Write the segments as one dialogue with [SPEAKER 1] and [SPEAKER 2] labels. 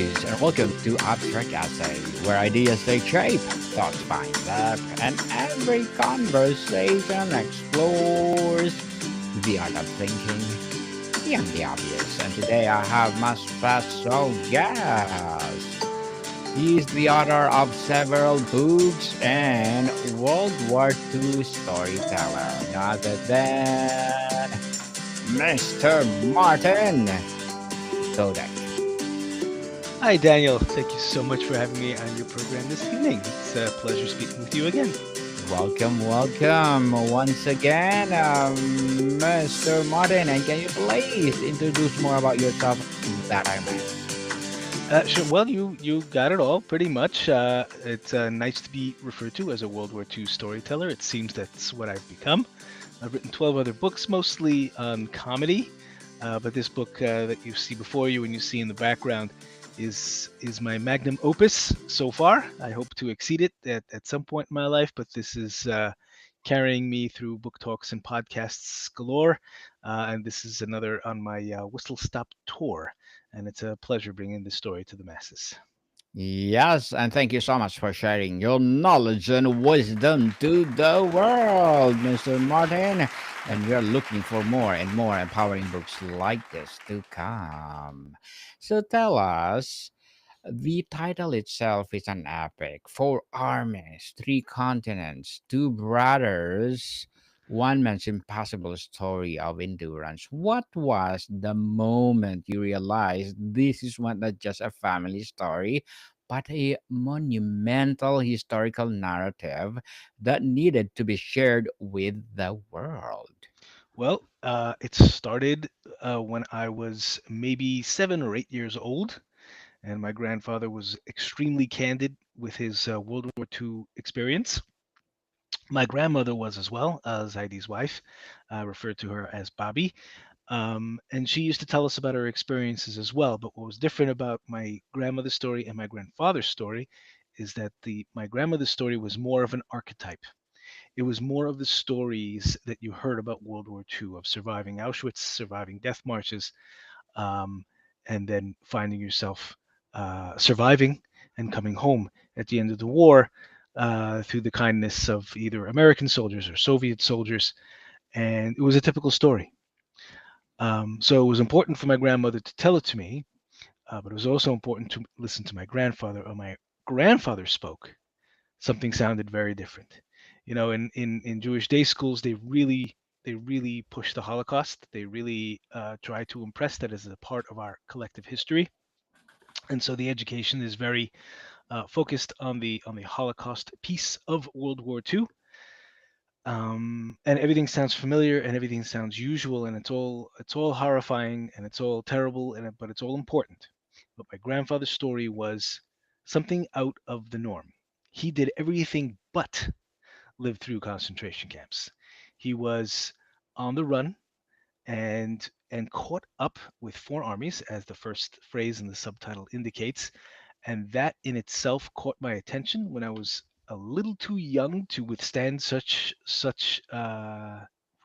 [SPEAKER 1] ladies, and welcome to Abstract Essay, where ideas take shape, thoughts find depth, and every conversation explores the art of thinking beyond the obvious. And today I have my special guest. He's the author of several books and World War II storyteller, none other than Mr. Martin Bodek.
[SPEAKER 2] Hi, Daniel. Thank you so much for having me on your program this evening. It's a pleasure speaking with you again.
[SPEAKER 1] Welcome once again, Mr. Martin. And can you please introduce more about yourself that I may?
[SPEAKER 2] Sure. Well, you got it all pretty much. It's nice to be referred to as a World War II storyteller. It seems that's what I've become. I've written 12 other books, mostly on comedy, but this book that you see before you and you see in the background is my magnum opus so far. I hope to exceed it at some point in my life, but this is carrying me through book talks and podcasts galore. And this is another on my whistle stop tour. And it's a pleasure bringing this story to the masses.
[SPEAKER 1] Yes, and thank you so much for sharing your knowledge and wisdom to the world, Mr. Martin. And we are looking for more and more empowering books like this to come. So tell us, the title itself is an epic. Four armies, three continents, two brothers, one man's impossible story of endurance. What was the moment you realized this is not just a family story, but a monumental historical narrative that needed to be shared with the world?
[SPEAKER 2] Well, it started when I was maybe 7 or 8 years old, and my grandfather was extremely candid with his World War II experience. My grandmother was as well, Zaidi's wife. I referred to her as Bobby. And she used to tell us about her experiences as well. But what was different about my grandmother's story and my grandfather's story is that the my grandmother's story was more of an archetype. It was more of the stories that you heard about World War II of surviving Auschwitz, surviving death marches, um, and then finding yourself surviving and coming home at the end of the war through the kindness of either American soldiers or Soviet soldiers. And it was a typical story. So it was important for my grandmother to tell it to me, but it was also important to listen to my grandfather. Or my grandfather spoke, something sounded very different. You know, in Jewish day schools, they really push the Holocaust. They really try to impress that as a part of our collective history, and so the education is very focused on the Holocaust piece of World War II. And everything sounds familiar and everything sounds usual, and it's all horrifying and it's all terrible, but it's all important. But my grandfather's story was something out of the norm. He did everything but live through concentration camps. He was on the run and caught up with four armies, as the first phrase in the subtitle indicates, and that in itself caught my attention when I was a little too young to withstand such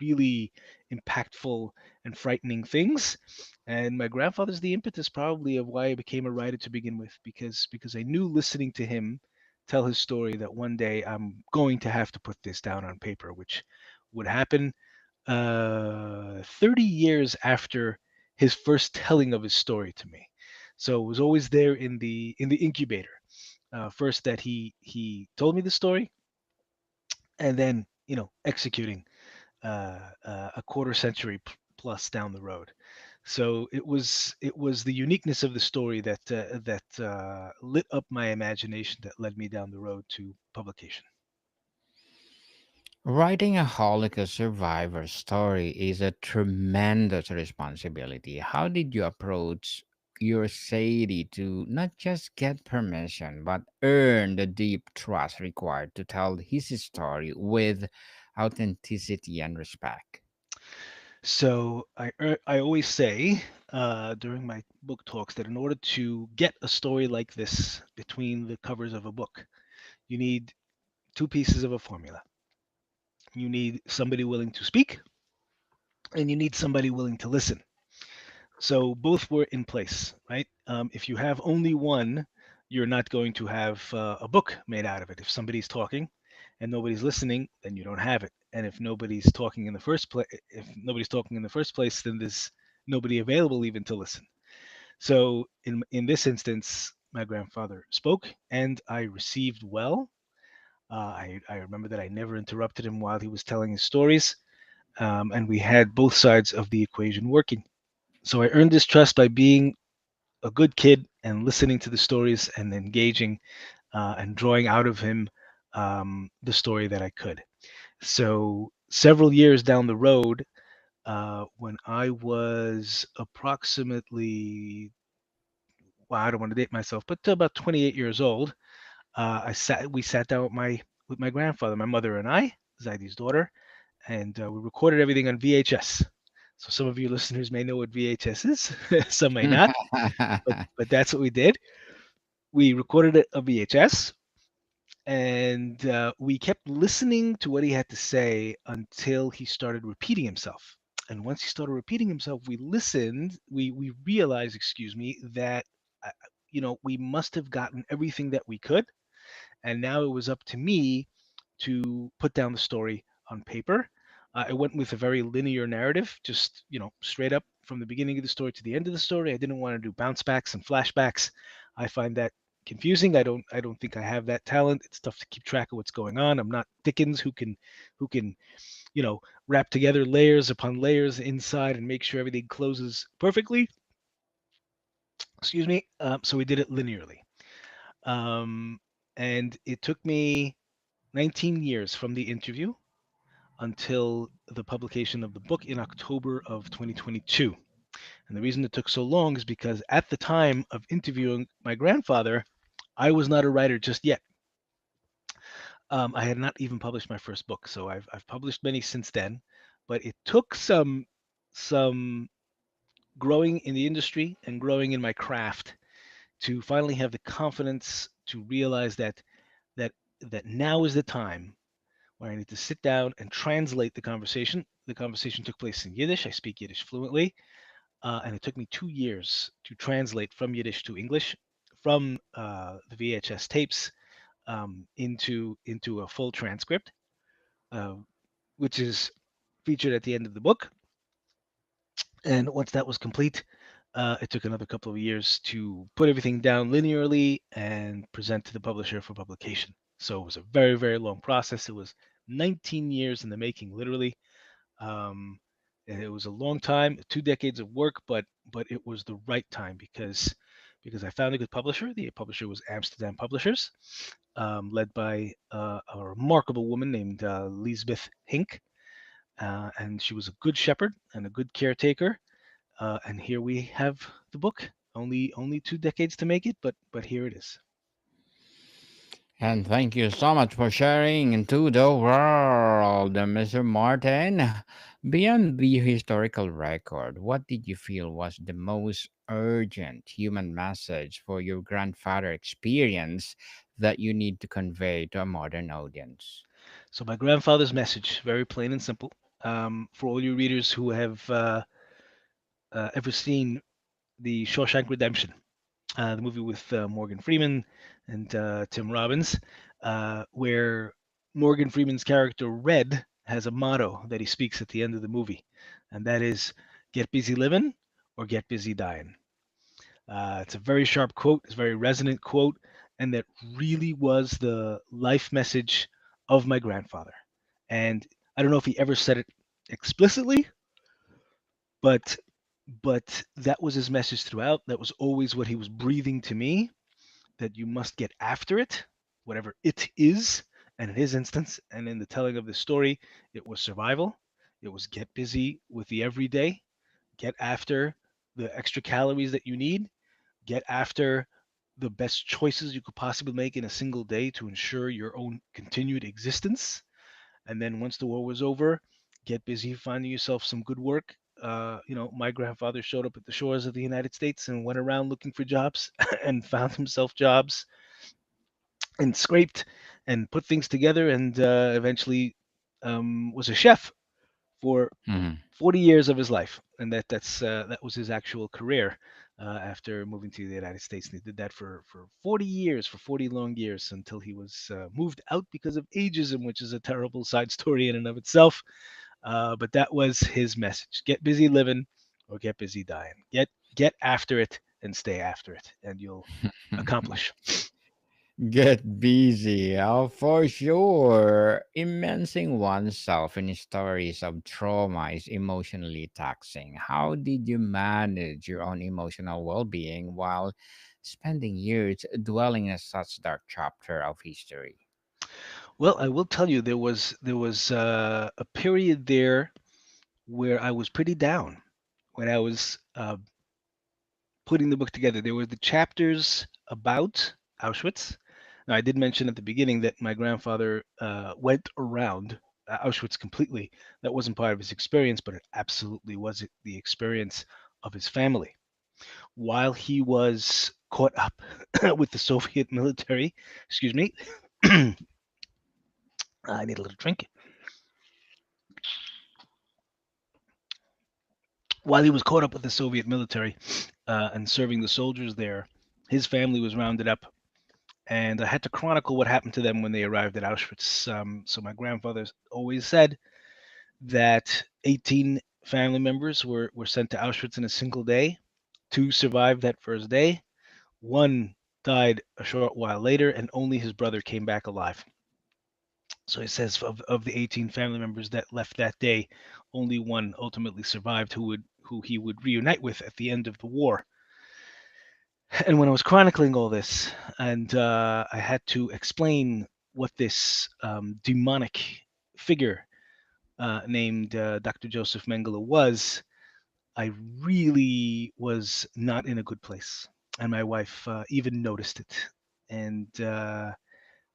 [SPEAKER 2] really impactful and frightening things. And my grandfather's the impetus probably of why I became a writer to begin with, because I knew listening to him tell his story that one day I'm going to have to put this down on paper, which would happen 30 years after his first telling of his story to me. So it was always there in the incubator. First that he told me the story, and then executing a quarter century plus down the road. So it was the uniqueness of the story that lit up my imagination that led me down the road to publication.
[SPEAKER 1] Writing a Holocaust survivor story is a tremendous responsibility. How did you approach your Sadie to not just get permission, but earn the deep trust required to tell his story with authenticity and respect?
[SPEAKER 2] So I always say during my book talks that in order to get a story like this between the covers of a book, you need two pieces of a formula. You need somebody willing to speak, and you need somebody willing to listen. So both were in place, right? If you have only one, you're not going to have a book made out of it. If somebody's talking and nobody's listening, then you don't have it. And if nobody's talking in the first place, if nobody's talking in the first place, then there's nobody available even to listen. So in this instance, my grandfather spoke, and I received well. I remember that I never interrupted him while he was telling his stories, and we had both sides of the equation working. So I earned his trust by being a good kid and listening to the stories and engaging and drawing out of him the story that I could. So several years down the road, when I was approximately, well, I don't want to date myself, but about 28 years old, we sat down with my grandfather, my mother and I, Zaidi's daughter, and we recorded everything on VHS. So some of you listeners may know what VHS is, some may not, but that's what we did. We recorded a VHS, and we kept listening to what he had to say until he started repeating himself. And once he started repeating himself, we listened. We realized, excuse me, that uh, we must have gotten everything that we could, and now it was up to me to put down the story on paper. I went with a very linear narrative, just straight up from the beginning of the story to the end of the story. I didn't want to do bounce backs and flashbacks. I find that confusing. I don't think I have that talent. It's tough to keep track of what's going on. I'm not Dickens who can you know wrap together layers upon layers inside and make sure everything closes perfectly. Excuse me. So we did it linearly, um, and it took me 19 years from the interview until the publication of the book in October of 2022. And the reason it took so long is because at the time of interviewing my grandfather, I was not a writer just yet. I had not even published my first book, so I've published many since then, but it took some growing in the industry and growing in my craft to finally have the confidence to realize that that now is the time where I need to sit down and translate the conversation. The conversation took place in Yiddish. I speak Yiddish fluently, and it took me 2 years to translate from Yiddish to English, from the VHS tapes into a full transcript, uh, which is featured at the end of the book. And once that was complete, it took another couple of years to put everything down linearly and present to the publisher for publication. So it was a very, very long process. It was 19 years in the making, literally. Um, and it was a long time, 2 decades of work, but it was the right time because I found a good publisher. The publisher was Amsterdam Publishers, led by a remarkable woman named Lisbeth Hink, and she was a good shepherd and a good caretaker. And here we have the book. Only 2 decades to make it, but here it is.
[SPEAKER 1] And thank you so much for sharing into the world, Mr. Martin. Beyond the historical record, what did you feel was the most urgent human message for your grandfather experience that you need to convey to a modern audience?
[SPEAKER 2] So my grandfather's message, very plain and simple. For all you readers who have ever seen the Shawshank Redemption, the movie with Morgan Freeman and Tim Robbins, where Morgan Freeman's character Red has a motto that he speaks at the end of the movie, and that is "Get busy living or get busy dying." It's a very sharp quote. It's a very resonant quote, and that really was the life message of my grandfather. And I don't know if he ever said it explicitly, but that was his message throughout. That was always what he was breathing to me, that you must get after it, whatever it is. And in his instance, and in the telling of this story, it was survival. It was get busy with the everyday, get after the extra calories that you need, get after the best choices you could possibly make in a single day to ensure your own continued existence. And then once the war was over, get busy finding yourself some good work. My grandfather showed up at the shores of the United States and went around looking for jobs and found himself jobs and scraped and put things together and eventually was a chef for
[SPEAKER 1] Mhm.
[SPEAKER 2] 40 years of his life. and that was his actual career after moving to the United States. And he did that for 40 years, for 40 long years, until he was moved out because of ageism, which is a terrible side story in and of itself. But that was his message: get busy living, or get busy dying. Get after it and stay after it, and you'll accomplish.
[SPEAKER 1] Get busy, for sure. Immersing oneself in stories of trauma is emotionally taxing. How did you manage your own emotional well being while spending years dwelling in such dark chapter of history?
[SPEAKER 2] Well, I will tell you, there was a period there where I was pretty down when I was putting the book together. There were the chapters about Auschwitz. Now, I did mention at the beginning that my grandfather went around Auschwitz completely. That wasn't part of his experience, but it absolutely was the experience of his family. While he was caught up with the Soviet military, excuse me, I need a little drink. While he was caught up with the Soviet military and serving the soldiers there, his family was rounded up, and I had to chronicle what happened to them when they arrived at Auschwitz. So my grandfather always said that 18 family members were sent to Auschwitz in a single day. Two survived that first day. One died a short while later, and only his brother came back alive. So he says of the 18 family members that left that day, only one ultimately survived, who he would reunite with at the end of the war. And when I was chronicling all this, and I had to explain what this demonic figure named Dr. Joseph Mengele was, I really was not in a good place. And my wife even noticed it. And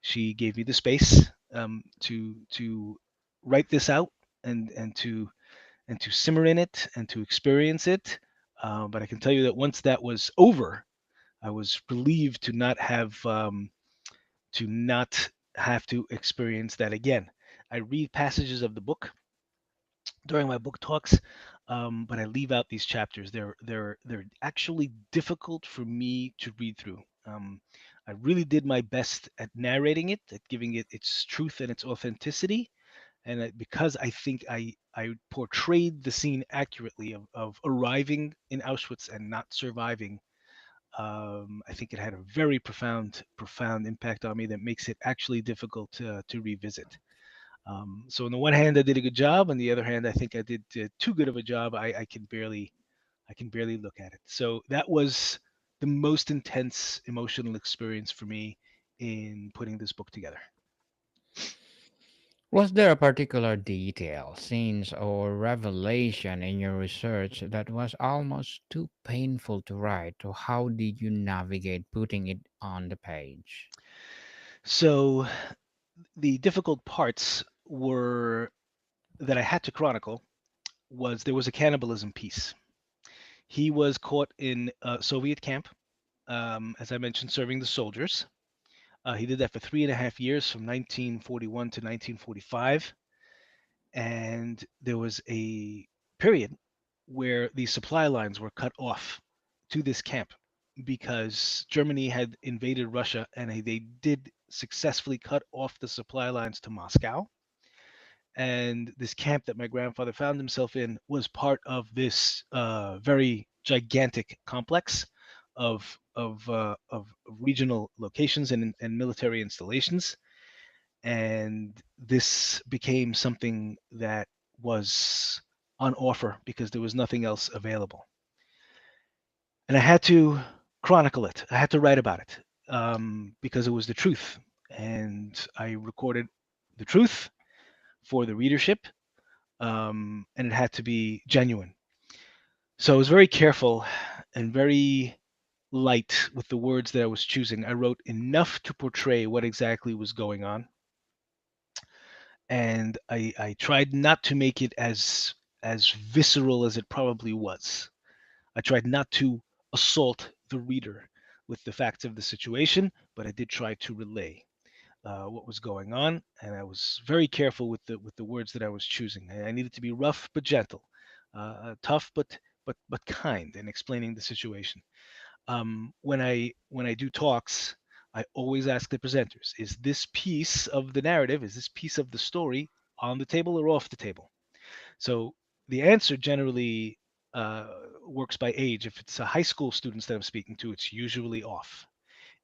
[SPEAKER 2] she gave me the space to write this out and to simmer in it and to experience it. But I can tell you that once that was over, I was relieved to not have to experience that again. I read passages of the book during my book talks, but I leave out these chapters. They're actually difficult for me to read through. I really did my best at narrating it, at giving it its truth and its authenticity, and because I think I portrayed the scene accurately of arriving in Auschwitz and not surviving. I think it had a very profound impact on me that makes it actually difficult to revisit. So on the one hand, I did a good job. On the other hand, I think I did too good of a job. I can barely look at it. So that was the most intense emotional experience for me in putting this book together.
[SPEAKER 1] Was there a particular detail, scenes, or revelation in your research that was almost too painful to write? Or how did you navigate putting it on the page?
[SPEAKER 2] So the difficult parts were that I had to chronicle was there was a cannibalism piece. He was caught in a Soviet camp, as I mentioned, serving the soldiers. He did that for 3.5 years, from 1941 to 1945. And there was a period where the supply lines were cut off to this camp because Germany had invaded Russia, and they did successfully cut off the supply lines to Moscow. And this camp that my grandfather found himself in was part of this very gigantic complex of regional locations and military installations. And this became something that was on offer because there was nothing else available. And I had to chronicle it. I had to write about it because it was the truth. And I recorded the truth for the readership, and it had to be genuine. So I was very careful and very light with the words that I was choosing. I wrote enough to portray what exactly was going on, and I tried not to make it as visceral as it probably was. I tried not to assault the reader with the facts of the situation, but I did try to relay what was going on, and I was very careful with the words that I was choosing. I needed to be rough but gentle. tough but kind in explaining the situation. When I do talks, I always ask the presenters: Is this piece of the narrative, is this piece of the story on the table or off the table? So the answer generally uh, works by age. If it's a high school students that I'm speaking to, it's usually off.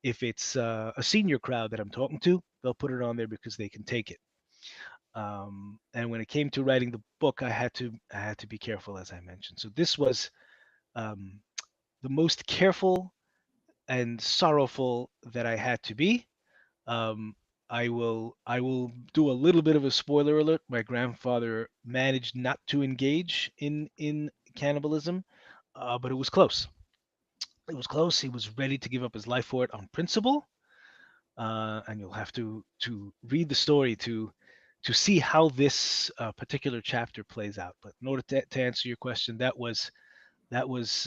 [SPEAKER 2] If it's a senior crowd that I'm talking to, they'll put it on there because they can take it. And when it came to writing the book, I had to be careful, as I mentioned. So this was um, the most careful and sorrowful that I had to be. Um, I will do a little bit of a spoiler alert. My grandfather managed not to engage in cannibalism, but it was close. It was close. He was ready to give up his life for it on principle, and you'll have to read the story to see how this particular chapter plays out. But in order to answer your question, that was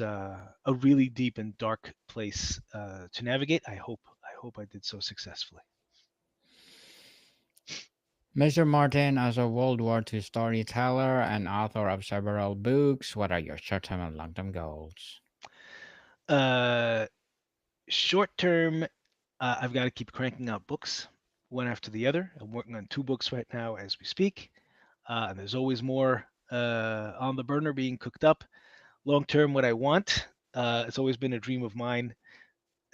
[SPEAKER 2] a really deep and dark place to navigate. I hope I did so successfully.
[SPEAKER 1] Mr. Martin, as a World War II storyteller and author of several books, what are your short term and long term goals?
[SPEAKER 2] Uh, Short term, I've got to keep cranking out books one after the other. I'm working on two books right now as we speak, and there's always more on the burner being cooked up. Long term, what I want, it's always been a dream of mine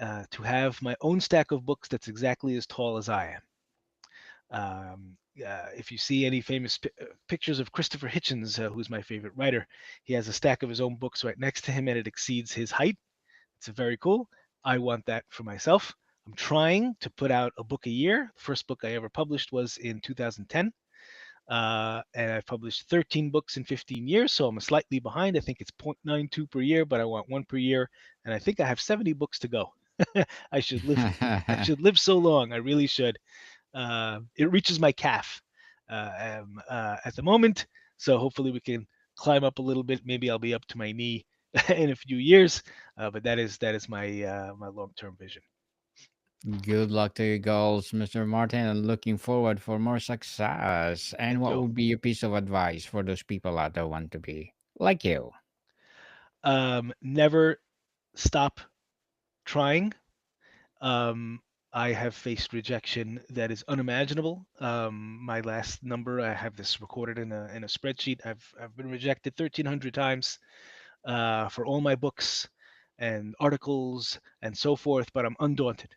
[SPEAKER 2] to have my own stack of books that's exactly as tall as I am. If you see any famous pictures of Christopher Hitchens, who's my favorite writer, he has a stack of his own books right next to him, and it exceeds his height. It's very cool. I want that for myself. I'm trying to put out a book a year. The first book I ever published was in 2010. And I've published 13 books in 15 years, so I'm slightly behind. I think it's 0.92 per year, but I want one per year, and I think I have 70 books to go. I should live. I should live so long. I really should. It reaches my calf at the moment, so hopefully we can climb up a little bit. Maybe I'll be up to my knee in a few years, but that is my long-term vision.
[SPEAKER 1] Good luck to your goals, Mr. Martin, and looking forward for more success. And
[SPEAKER 2] Thank
[SPEAKER 1] what
[SPEAKER 2] you.
[SPEAKER 1] would be your piece of advice for those people out there who want to be like you?
[SPEAKER 2] Never stop trying. Um, I have faced rejection that is unimaginable. My last number, I have this recorded in a spreadsheet. I've been rejected 1,300 times for all my books and articles and so forth, but I'm undaunted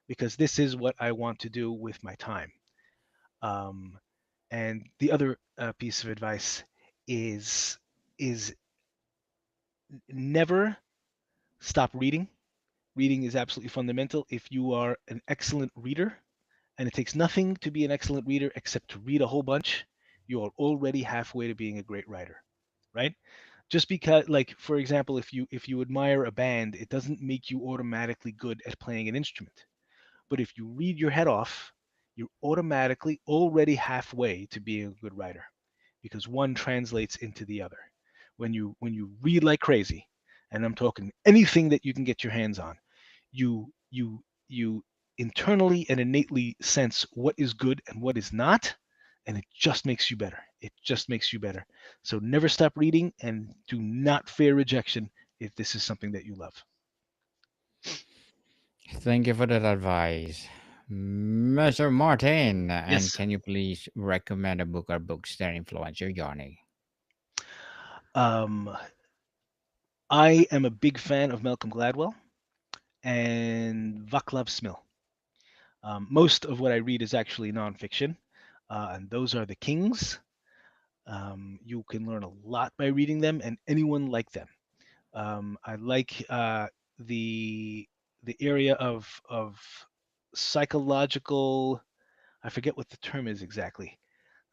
[SPEAKER 2] because this is what I want to do with my time. Um, and the other piece of advice is is never stop reading. Reading is absolutely fundamental. If you are an excellent reader, and it takes nothing to be an excellent reader except to read a whole bunch, you are already halfway to being a great writer, right? Just because, like, for example, if you admire a band, it doesn't make you automatically good at playing an instrument. But if you read your head off, you're automatically already halfway to being a good writer because one translates into the other. When you read like crazy, and I'm talking anything that you can get your hands on, you internally and innately sense what is good and what is not, and it just makes you better. It just makes you better. So never stop reading and do not fear rejection if this is something that you love.
[SPEAKER 1] Thank you for that advice. Mr. Martin, and
[SPEAKER 2] Yes.
[SPEAKER 1] can you please recommend a book or books that influence your journey?
[SPEAKER 2] Um, I am a big fan of Malcolm Gladwell and Vaclav Smil. Most of what I read is actually nonfiction, and those are the kings. You can learn a lot by reading them, and anyone like them. I like the the area of psychological. I forget what the term is exactly.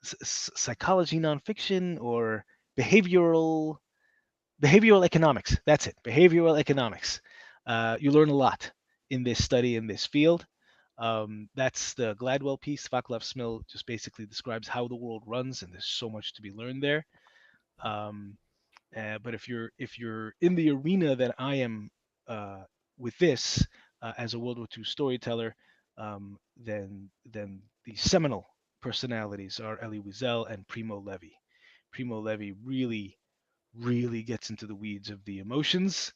[SPEAKER 2] Psychology nonfiction or behavioral behavioral economics. That's it. Behavioral economics. You learn a lot in this study in this field. That's the Gladwell piece. Vaclav Smil just basically describes how the world runs, and there's so much to be learned there. Um, but if you're in the arena that I am uh, with this as a World War II storyteller, then the seminal personalities are Elie Wiesel and Primo Levi. Primo Levi really gets into the weeds of the emotions.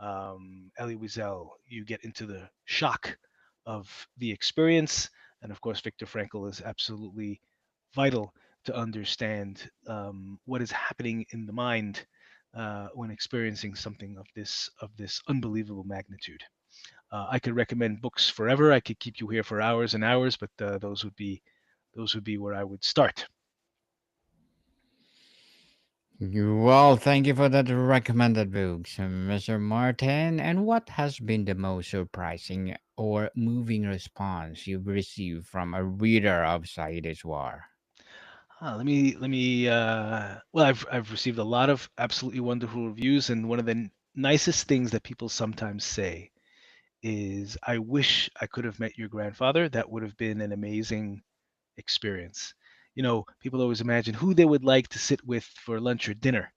[SPEAKER 2] Elie Wiesel, you get into the shock of the experience. And of course, Viktor Frankl is absolutely vital to understand what is happening in the mind when experiencing something of this unbelievable magnitude. I could recommend books forever. I could keep you here for hours and hours, but those would be where I would start.
[SPEAKER 1] Well, thank you for that recommended books, Mr. Martin. And what has been the most surprising or moving response you've received from a reader of Saide's War?
[SPEAKER 2] Let me. Well, I've received a lot of absolutely wonderful reviews, and one of the nicest things that people sometimes say is, "I wish I could have met your grandfather. That would have been an amazing experience." People always imagine who they would like to sit with for lunch or dinner.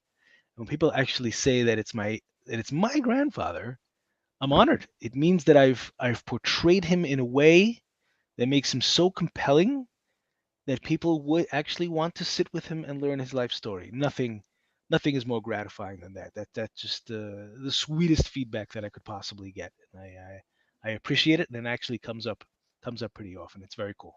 [SPEAKER 2] When people actually say that it's my grandfather, I'm honored. It means that I've portrayed him in a way that makes him so compelling that people would actually want to sit with him and learn his life story. Nothing is more gratifying than that. That's just the sweetest feedback that I could possibly get, and I appreciate it, and it actually comes up pretty often. It's very cool.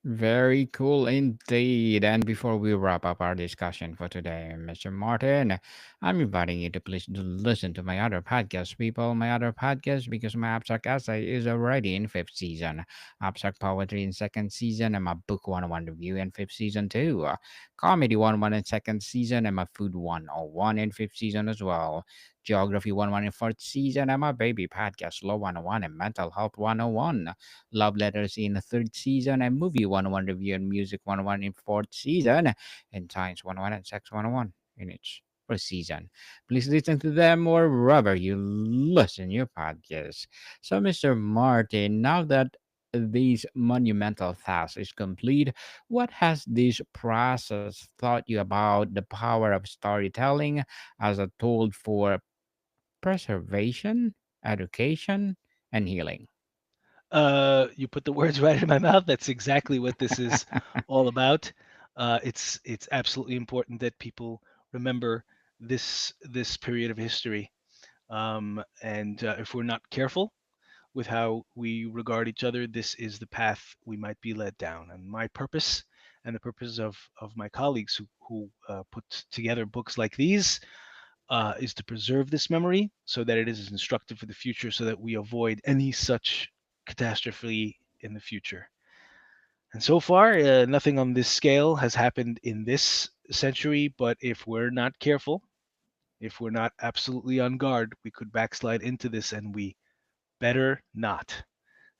[SPEAKER 1] Very cool indeed. And before we wrap up our discussion for today, Mr. Martin, I'm inviting you to please listen to my other podcast, people. My other podcast, because my abstract essay is already in fifth season, abstract poetry in second season, and my book 101 review in fifth season too. Comedy 101 in second season, and my food 101 in fifth season as well. Geography 101 in fourth season, and my baby podcast, Law 101 and Mental Health 101. Love Letters in the third season, and Movie 101 Review and Music 101 in fourth season, and Science 101 and Sex 101 in each first season. Please listen to them wherever you listen your podcast. So, Mr. Martin, now that this monumental task is complete, what has this process taught you about the power of storytelling as a tool for preservation, education, and healing?
[SPEAKER 2] You put the words right in my mouth. That's exactly what this is all about. It's absolutely important that people remember this period of history. And if we're not careful with how we regard each other, this is the path we might be led down. And my purpose, and the purpose of my colleagues who put together books like these, is to preserve this memory so that it is instructive for the future, so that we avoid any such catastrophe in the future. And so far, nothing on this scale has happened in this century. But if we're not careful, if we're not absolutely on guard, we could backslide into this, and we better not.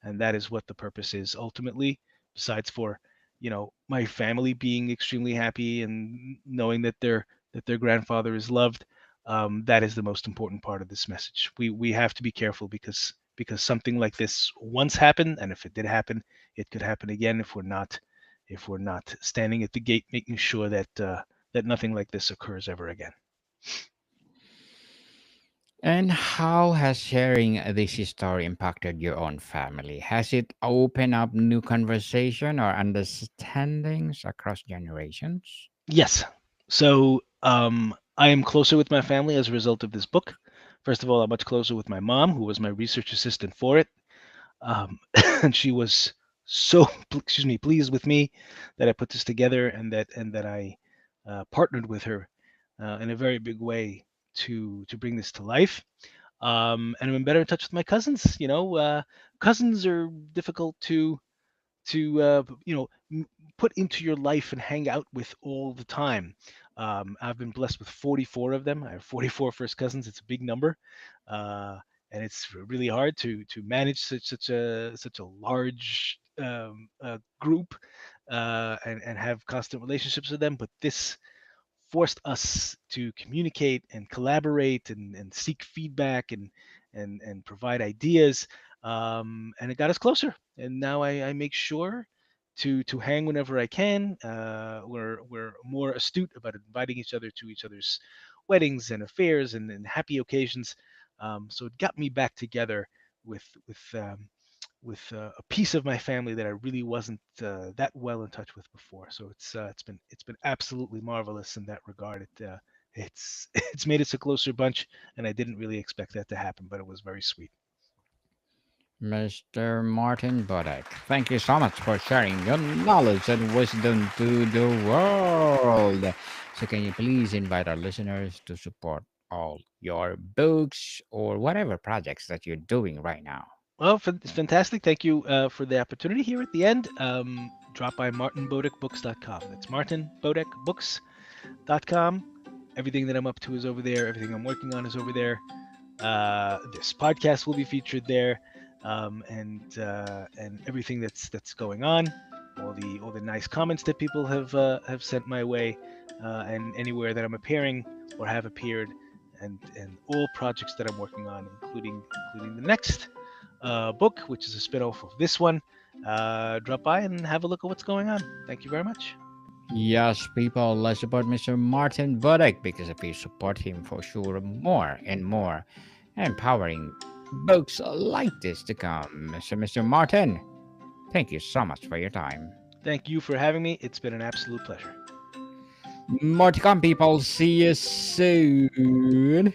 [SPEAKER 2] And that is what the purpose is ultimately. Besides for my family being extremely happy and knowing that their grandfather is loved, that is the most important part of this message. We have to be careful, because something like this once happened, and if it did happen, it could happen again if we're not standing at the gate, making sure that nothing like this occurs ever again.
[SPEAKER 1] And how has sharing this story impacted your own family? Has it opened up new conversation or understandings across generations?
[SPEAKER 2] Yes. So I am closer with my family as a result of this book. First of all, I'm much closer with my mom, who was my research assistant for it. Um, and she was so pleased with me that I put this together, and that I partnered with her in a very big way to bring this to life. And I'm in better touch with my cousins. Cousins are difficult to put into your life and hang out with all the time. I've been blessed with 44 of them. I have 44 first cousins. It's a big number, uh, and it's really hard to manage such a large group, and have constant relationships with them. But this forced us to communicate and collaborate, and seek feedback, and provide ideas, and it got us closer. And now I make sure to hang whenever I can. We're more astute about inviting each other to each other's weddings and affairs, and happy occasions. So it got me back together with a piece of my family that I really wasn't that well in touch with before. So it's been absolutely marvelous in that regard. it's it's made us a closer bunch, and I didn't really expect that to happen, but it was very sweet.
[SPEAKER 1] Mr. Martin Bodek, thank you so much for sharing your knowledge and wisdom to the world. So, can you please invite our listeners to support all your books or whatever projects that you're doing right now?
[SPEAKER 2] Well, it's fantastic. Thank you for the opportunity here at the end. Drop by martinbodekbooks.com. That's martinbodekbooks.com. Everything that I'm up to is over there. Everything I'm working on is over there. This podcast will be featured there, and everything that's going on, all the nice comments that people have sent my way, and anywhere that I'm appearing or have appeared, and all projects that I'm working on, including the next book, which is a spin-off of this one. Drop by and have a look at what's going on. Thank you very much.
[SPEAKER 1] Yes, people, let's support Mr. Martin Bodek because if you support him for sure, more and more empowering books like this to come. So, Mr. Martin, thank you so much for your time.
[SPEAKER 2] Thank you for having me. It's been an absolute pleasure.
[SPEAKER 1] More to come, people. See you soon.